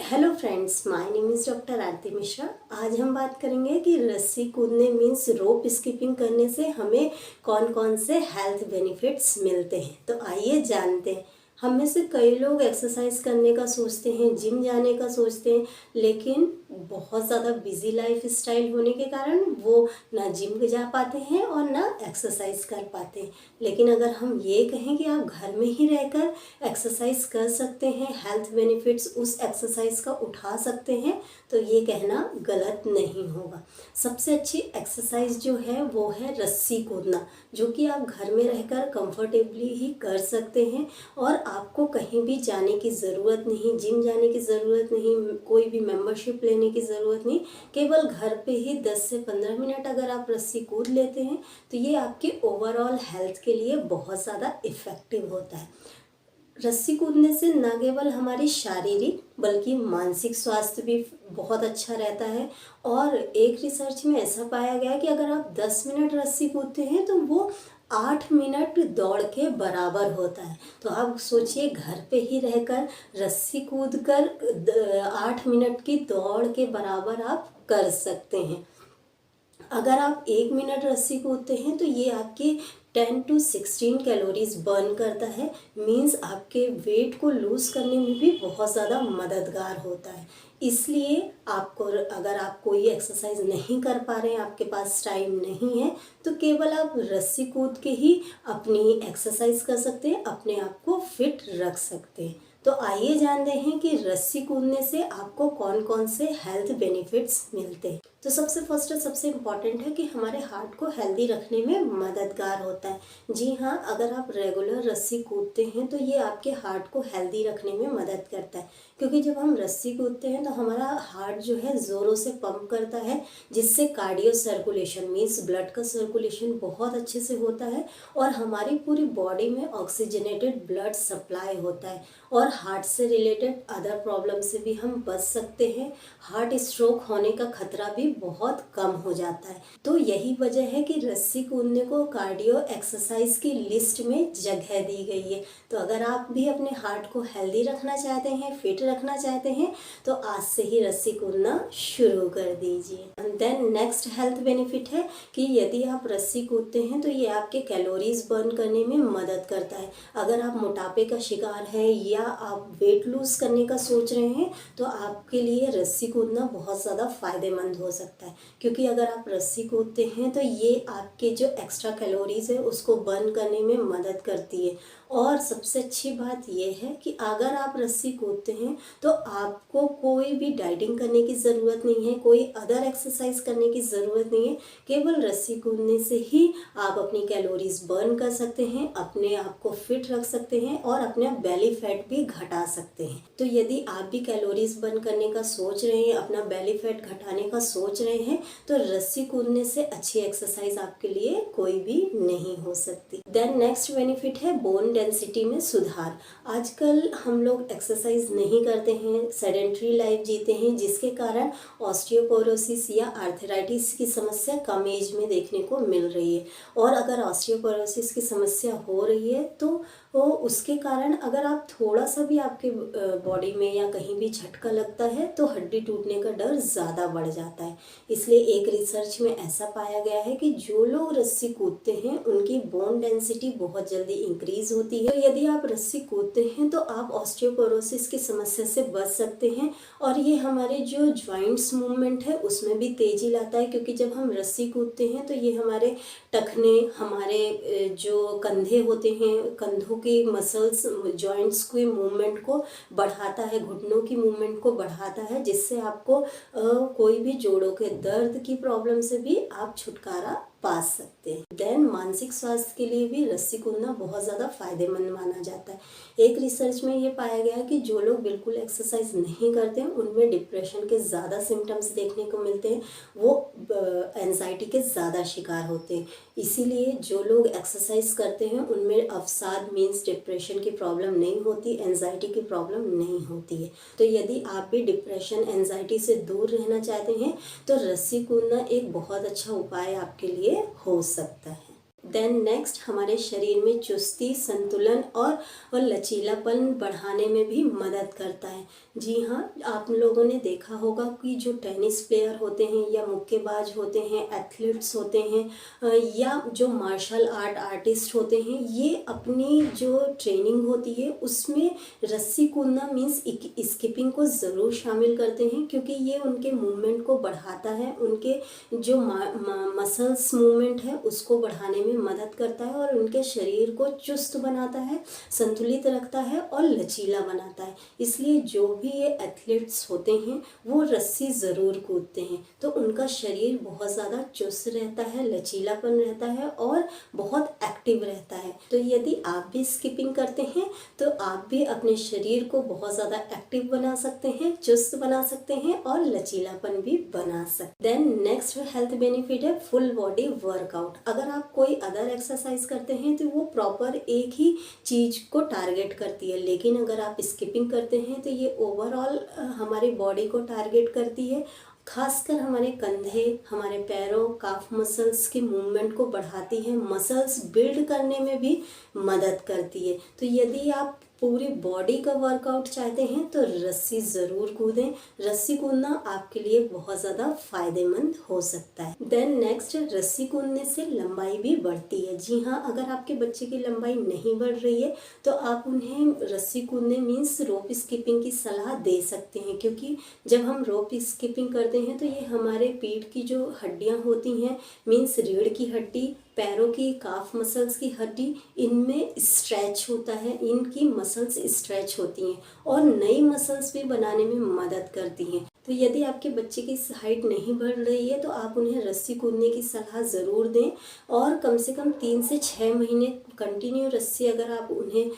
Hello friends, my name is doctor Aarti Mishra. आज हम बात करेंगे कि रस्सी कूदने मीन्स रोप स्किपिंग करने से हमें कौन कौन से हेल्थ बेनिफिट्स मिलते हैं। तो आइए जानते हैं। हम में से कई लोग एक्सरसाइज करने का सोचते हैं, जिम जाने का सोचते हैं, लेकिन बहुत ज़्यादा बिजी लाइफ स्टाइल होने के कारण वो ना जिम जा पाते हैं और ना एक्सरसाइज कर पाते हैं। लेकिन अगर हम ये कहें कि आप घर में ही रहकर एक्सरसाइज कर सकते हैं, हेल्थ बेनिफिट्स उस एक्सरसाइज का उठा सकते हैं, तो ये कहना गलत नहीं होगा। सबसे अच्छी एक्सरसाइज जो है वो है रस्सी कूदना, जो कि आप घर में रहकर कंफर्टेबली ही कर सकते हैं और आपको कहीं भी जाने की ज़रूरत नहीं, जिम जाने की ज़रूरत नहीं, कोई भी मेंबरशिप लेने की ज़रूरत नहीं। केवल घर पे ही 10 से 15 मिनट अगर आप रस्सी कूद लेते हैं तो ये आपके ओवरऑल हेल्थ के लिए बहुत ज़्यादा इफ़ेक्टिव होता है। रस्सी कूदने से न केवल हमारी शारीरिक बल्कि मानसिक स्वास्थ्य भी बहुत अच्छा रहता है। और एक रिसर्च में ऐसा पाया गया कि अगर आप 10 मिनट रस्सी कूदते हैं तो वो 8 मिनट दौड़ के बराबर होता है। तो आप सोचिए, घर पे ही रहकर रस्सी कूद कर 8 मिनट की दौड़ के बराबर आप कर सकते हैं। अगर आप 1 मिनट रस्सी कूदते हैं तो ये आपकी 10 to 16 कैलोरीज बर्न करता है। मीन्स आपके वेट को लूज़ करने में भी बहुत ज़्यादा मददगार होता है। इसलिए आपको, अगर आप कोई एक्सरसाइज नहीं कर पा रहे हैं, आपके पास टाइम नहीं है, तो केवल आप रस्सी कूद के ही अपनी एक्सरसाइज कर सकते हैं, अपने आप को फिट रख सकते हैं। तो आइए जानते हैं कि रस्सी कूदने से आपको कौन कौन से हेल्थ बेनिफिट्स मिलते हैं। तो सबसे फर्स्ट और सबसे इम्पॉर्टेंट है कि हमारे हार्ट को हेल्दी रखने में मददगार होता है। जी हाँ, अगर आप रेगुलर रस्सी कूदते हैं तो ये आपके हार्ट को हेल्दी रखने में मदद करता है, क्योंकि जब हम रस्सी कूदते हैं तो हमारा हार्ट जो है ज़ोरों से पंप करता है, जिससे कार्डियो सर्कुलेशन मीन्स ब्लड का सर्कुलेशन बहुत अच्छे से होता है और हमारी पूरी बॉडी में ऑक्सीजनेटेड ब्लड सप्लाई होता है और हार्ट से रिलेटेड अदर प्रॉब्लम से भी हम बच सकते हैं। हार्ट स्ट्रोक होने का खतरा भी बहुत कम हो जाता है। तो यही वजह है कि रस्सी कूदने को कार्डियो एक्सरसाइज की लिस्ट में जगह दी गई है। तो अगर आप भी अपने हार्ट को हेल्दी रखना चाहते हैं, फिट रखना चाहते हैं, तो आज से ही रस्सी कूदना शुरू कर दीजिए। देन नेक्स्ट हेल्थ बेनिफिट है कि यदि आप रस्सी कूदते हैं तो ये आपके कैलोरीज बर्न करने में मदद करता है। अगर आप मोटापे का शिकार है या आप वेट लूज करने का सोच रहे हैं तो आपके लिए रस्सी कूदना बहुत ज़्यादा फायदेमंद हो सकता है, क्योंकि अगर आप रस्सी कूदते हैं तो ये आपके जो एक्स्ट्रा कैलोरीज है उसको बर्न करने में मदद करती है। और सबसे अच्छी बात यह है कि अगर आप रस्सी कूदते हैं तो आपको कोई भी डाइटिंग करने की ज़रूरत नहीं है, कोई अदर एक्सरसाइज करने की ज़रूरत नहीं है। केवल रस्सी कूदने से ही आप अपनी कैलोरीज बर्न कर सकते हैं, अपने आप को फिट रख सकते हैं और अपना बेली फैट भी घटा सकते हैं। तो यदि आप भी कैलोरीज बर्न करने का सोच रहे हैं, अपना बेली फैट घटाने का सोच रहे हैं, तो रस्सी कूदने से अच्छी एक्सरसाइज आपके लिए कोई भी नहीं हो सकती। देन नेक्स्ट बेनिफिट है बोन डेंसिटी में सुधार। आजकल हम लोग एक्सरसाइज नहीं करते हैं, सेडेंट्री लाइफ जीते हैं, जिसके कारण ऑस्टियोपोरोसिस या आर्थराइटिस की समस्या कम एज में देखने को मिल रही है। और अगर ऑस्टियोपोरोसिस की समस्या हो रही है तो उसके कारण अगर आप थोड़ा सा भी आपके बॉडी में या कहीं भी झटका लगता है तो हड्डी टूटने का डर ज़्यादा बढ़ जाता है। इसलिए एक रिसर्च में ऐसा पाया गया है कि जो लोग रस्सी कूदते हैं उनकी बोन डेंसिटी बहुत जल्दी इंक्रीज होती है। तो यदि आप रस्सी कूदते हैं तो आप ऑस्टियोपोरोसिस की समस्या से बच सकते हैं। और ये हमारे जो जॉइंट्स मूवमेंट है उसमें भी तेजी लाता है, क्योंकि जब हम रस्सी कूदते हैं तो ये हमारे टखने, हमारे जो कंधे होते हैं, कंधों की मसल्स, जॉइंट्स के मूवमेंट को बढ़ाता है, घुटनों की मूवमेंट को बढ़ाता है, जिससे आपको कोई भी जोड़ों के दर्द की प्रॉब्लम से भी आप छुटकारा पा सकते हैं। देन मानसिक स्वास्थ्य के लिए भी रस्सी कूदना बहुत ज़्यादा फायदेमंद माना जाता है। एक रिसर्च में ये पाया गया कि जो लोग बिल्कुल एक्सरसाइज नहीं करते हैं उनमें डिप्रेशन के ज़्यादा सिम्टम्स देखने को मिलते हैं, वो एंजाइटी के ज़्यादा शिकार होते हैं। इसीलिए जो लोग एक्सरसाइज करते हैं उनमें अवसाद मीन्स डिप्रेशन की प्रॉब्लम नहीं होती, एंजाइटी की प्रॉब्लम नहीं होती है। तो यदि आप भी डिप्रेशन, एंजाइटी से दूर रहना चाहते हैं तो रस्सी कूदना एक बहुत अच्छा उपाय आपके लिए हो सकता है। देन नेक्स्ट हमारे शरीर में चुस्ती, संतुलन और लचीलापन बढ़ाने में भी मदद करता है। जी हाँ, आप लोगों ने देखा होगा कि जो टेनिस प्लेयर होते हैं या मुक्केबाज होते हैं, एथलीट्स होते हैं या जो मार्शल आर्ट आर्टिस्ट होते हैं, ये अपनी जो ट्रेनिंग होती है उसमें रस्सी कूदना मीन्स स्किपिंग को ज़रूर शामिल करते हैं, क्योंकि ये उनके मूवमेंट को बढ़ाता है, उनके जो मसल्स मूवमेंट है उसको बढ़ाने में मदद करता है और उनके शरीर को चुस्त बनाता है, संतुलित रखता है और लचीला बनाता है। इसलिए जो भी ये एथलीट्स होते हैं वो रस्सी ज़रूर कूदते हैं, तो उनका शरीर बहुत ज़्यादा चुस्त रहता है, लचीलापन रहता है और बहुत एक्टिव रहता है। तो यदि आप भी स्किपिंग करते हैं तो आप भी अपने शरीर को बहुत ज़्यादा एक्टिव बना सकते हैं, चुस्त बना सकते हैं और लचीलापन भी बना सकते हैं। देन नेक्स्ट हेल्थ बेनिफिट है फुल बॉडी वर्कआउट। अगर आप कोई अदर एक्सरसाइज करते हैं तो वो प्रॉपर एक ही चीज़ को टारगेट करती है, लेकिन अगर आप स्किपिंग करते हैं तो ये ओवरऑल हमारी बॉडी को टारगेट करती है, खासकर हमारे कंधे, हमारे पैरों, काफ मसल्स के मूवमेंट को बढ़ाती है, मसल्स बिल्ड करने में भी मदद करती है। तो यदि आप पूरी बॉडी का वर्कआउट चाहते हैं तो रस्सी ज़रूर कूदें। रस्सी कूदना आपके लिए बहुत ज़्यादा फायदेमंद हो सकता है। देन नेक्स्ट, रस्सी कूदने से लंबाई भी बढ़ती है। जी हाँ, अगर आपके बच्चे की लंबाई नहीं बढ़ रही है तो आप उन्हें रस्सी कूदने मीन्स रोप स्किपिंग की सलाह दे सकते हैं, क्योंकि जब हम रोप स्किपिंग करते हैं तो ये हमारे पीठ की जो हड्डियाँ होती हैं मीन्स रीढ़ की हड्डी, पैरों की काफ मसल्स की हड्डी, इनमें स्ट्रेच होता है, इनकी मसल्स स्ट्रेच होती हैं और नई मसल्स भी बनाने में मदद करती हैं। तो यदि आपके बच्चे की हाइट नहीं बढ़ रही है तो आप उन्हें रस्सी कूदने की सलाह ज़रूर दें और कम से कम 3 से 6 महीने कंटिन्यू रस्सी अगर आप उन्हें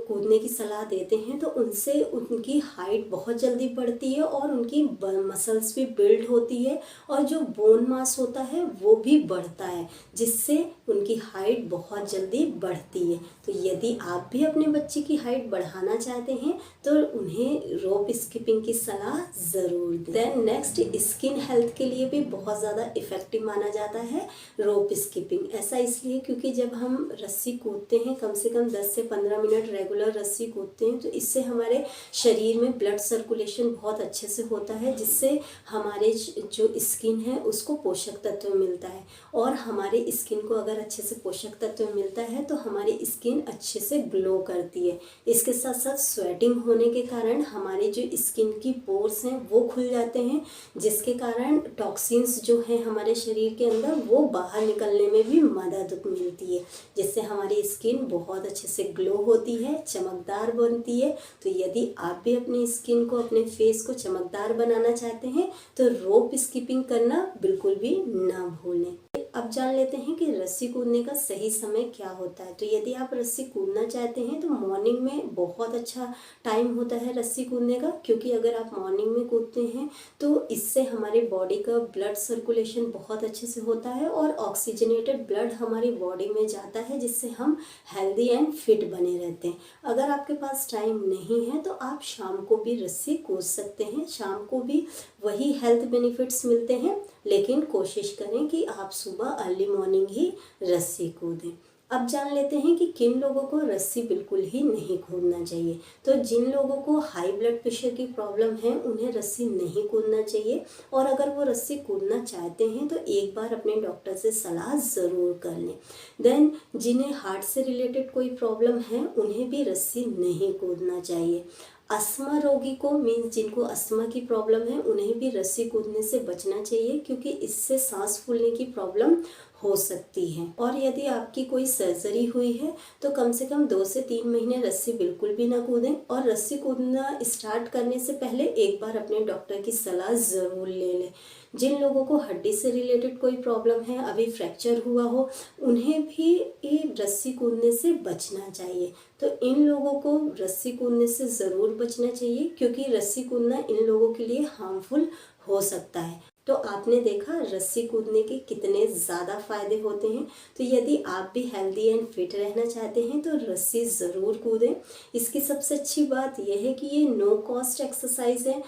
कूदने की सलाह देते हैं तो उनसे उनकी हाइट बहुत जल्दी बढ़ती है और उनकी मसल्स भी बिल्ड होती है और जो बोन मास होता है वो भी बढ़ता है, जिससे उनकी हाइट बहुत जल्दी बढ़ती है। तो यदि आप भी अपने बच्चे की हाइट बढ़ाना चाहते हैं तो उन्हें रोप स्किपिंग की सलाह ज़रूर दें। देन नेक्स्ट, स्किन हेल्थ के लिए भी बहुत ज़्यादा इफ़ेक्टिव माना जाता है रोप स्किपिंग। ऐसा इसलिए क्योंकि जब हम रस्सी कूदते हैं, कम से कम 10 से 15 मिनट रेगुलर रस्सी कूदते हैं, तो इससे हमारे शरीर में ब्लड सर्कुलेशन बहुत अच्छे से होता है, जिससे हमारे जो स्किन है उसको पोषक तत्व मिलता है और हमारे स्किन को अगर अच्छे से पोषक तत्व मिलता है तो हमारी स्किन अच्छे से ग्लो करती है। इसके साथ साथ स्वेटिंग होने के कारण हमारे जो स्किन की पोर्स हैं वो खुल जाते हैं, जिसके कारण टॉक्सिन्स जो हैं हमारे शरीर के अंदर वो बाहर निकलने में भी मदद मिलती है, जिससे हमारी स्किन बहुत अच्छे से ग्लो होती है, चमकदार बनती है। तो यदि आप भी अपनी स्किन को, अपने फेस को चमकदार बनाना चाहते हैं तो रोप स्किपिंग करना बिल्कुल भी ना भूलें। अब जान लेते हैं कि रस्सी कूदने का सही समय क्या होता है। तो यदि आप रस्सी कूदना चाहते हैं तो मॉर्निंग में बहुत अच्छा टाइम होता है रस्सी कूदने का, क्योंकि अगर आप मॉर्निंग में कूदते हैं तो इससे हमारी बॉडी का ब्लड सर्कुलेशन बहुत अच्छे से होता है और ऑक्सीजनेटेड ब्लड हमारी बॉडी में जाता है, जिससे हम हेल्दी एंड फिट बने रहते हैं। अगर आपके पास टाइम नहीं है तो आप शाम को भी रस्सी कूद सकते हैं, शाम को भी वही हेल्थ बेनिफिट्स मिलते हैं, लेकिन कोशिश करें कि आप सुबह अर्ली मॉर्निंग ही रस्सी कूदें। अब जान लेते हैं कि किन लोगों को रस्सी बिल्कुल ही नहीं कूदना चाहिए। तो जिन लोगों को हाई ब्लड प्रेशर की प्रॉब्लम है उन्हें रस्सी नहीं कूदना चाहिए, और अगर वो रस्सी कूदना चाहते हैं तो एक बार अपने डॉक्टर से सलाह ज़रूर कर लें। देन जिन्हें हार्ट से रिलेटेड कोई प्रॉब्लम है उन्हें भी रस्सी नहीं कूदना चाहिए। अस्थमा रोगी को मीन्स जिनको अस्थमा की प्रॉब्लम है उन्हें भी रस्सी कूदने से बचना चाहिए, क्योंकि इससे सांस फूलने की प्रॉब्लम हो सकती है। और यदि आपकी कोई सर्जरी हुई है तो कम से कम 2 से 3 महीने रस्सी बिल्कुल भी ना कूदें, और रस्सी कूदना स्टार्ट करने से पहले एक बार अपने डॉक्टर की सलाह ज़रूर ले लें। जिन लोगों को हड्डी से रिलेटेड कोई प्रॉब्लम है, अभी फ्रैक्चर हुआ हो, उन्हें भी ये रस्सी कूदने से बचना चाहिए। तो इन लोगों को रस्सी कूदने से ज़रूर बचना चाहिए, क्योंकि रस्सी कूदना इन लोगों के लिए हार्मफुल हो सकता है। तो आपने देखा रस्सी कूदने के कितने ज़्यादा फ़ायदे होते हैं। तो यदि आप भी हेल्दी एंड फिट रहना चाहते हैं तो रस्सी ज़रूर कूदें। इसकी सबसे अच्छी बात यह है कि ये नो कॉस्ट एक्सरसाइज है,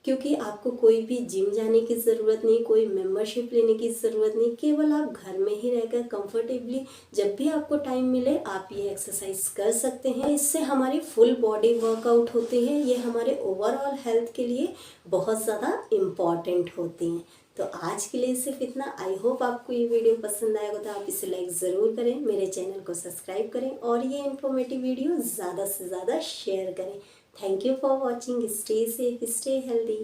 क्योंकि आपको कोई भी जिम जाने की ज़रूरत नहीं, कोई मेंबरशिप लेने की ज़रूरत नहीं, केवल आप घर में ही रहकर कंफर्टेबली जब भी आपको टाइम मिले आप ये एक्सरसाइज कर सकते हैं। इससे हमारी फुल बॉडी वर्कआउट होती है, ये हमारे ओवरऑल हेल्थ के लिए बहुत ज़्यादा इम्पॉर्टेंट होती हैं। तो आज के लिए सिर्फ इतना। आई होप आपको ये वीडियो पसंद आएगा, तो आप इसे लाइक ज़रूर करें, मेरे चैनल को सब्सक्राइब करें और ये इन्फॉर्मेटिव वीडियो ज़्यादा से ज़्यादा शेयर करें। Thank you for watching. Stay safe, stay healthy.